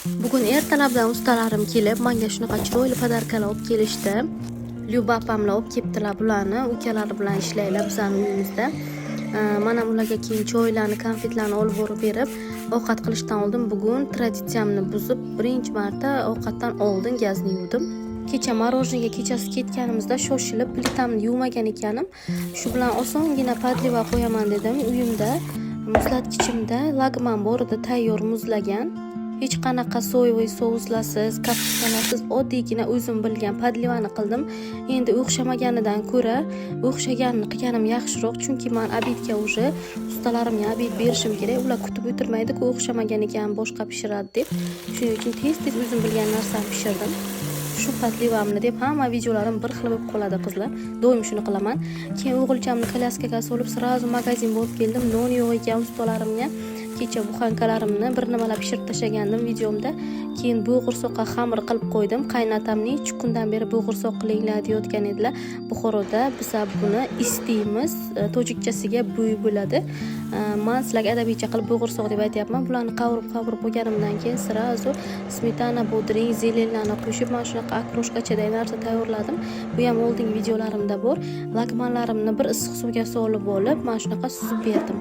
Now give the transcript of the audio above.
Bugun ertalabdan ustalarim kelib, menga shunaqa chiroyli podarkalar olib kelishdi. Lyuba opamlar olib kelibdilar bularni, ukalari bilan ishlaylar bizning uyimizda. Mana ularga keyin choylarni, konfetlarni olib borib berib, ovqat qilishdan oldin bugun traditsiyamni buzib, birinchi marta ovqatdan oldin gazni yuvdim. Kecha morojniga kechasi ketganimizda shoshilib plitamni yuvmagan ekanım. Shu bilan osongina podliva qo'yaman dedim. Uyimda muzlatgichimda lagman bor edi, tayyor muzlagan. Hech qanaqa so'yvoy souslarsiz, kapustlarsiz oddiygina o'zim bilgan podlivani qildim. Endi o'xshamaganidan ko'ra o'xshaganini qilganim yaxshiroq, chunki men obedga уже ustalarimga obed berishim kerak. Ular kutib o'tirmaydi-ku, o'xshamagan ekan boshqa pishiradi deb. Shuning uchun tez-tez o'zim bilgan narsani pishirdim. Shu podlivamni deb hamma videolarim bir xil bo'lib qoladi qizlar. Doim shuni qilaman. Keyin o'g'ilchamni kolyaskaga solib, sirazu magazin bo'lib keldim. Non yo'q ekan ustalarimga. Kecha buxankalarimni bir nimalar pishirib tashlagandim videomda. Keyin bo'g'irsoqqa xamir qilib qo'ydim. Qaynatamni 3 kundan beri bo'g'irsoq qilinglar deyotgan edilar. Buxoroda biz buni istaymiz. Tojikchasiga buy bo'ladi. Men sizlarga adabiycha qilib bo'g'irsoq deb aytyapman. Bularni qavurib qo'yganimdan keyin sirazu smetana, bodring, zelenlarni qo'shib men shunaqa akroshkachaday narsa tayyorladim. Bu ham oldingi videolarimda bor. Lagmanlarimni bir issiq suvga solib olib, men shunaqa suzib berdim.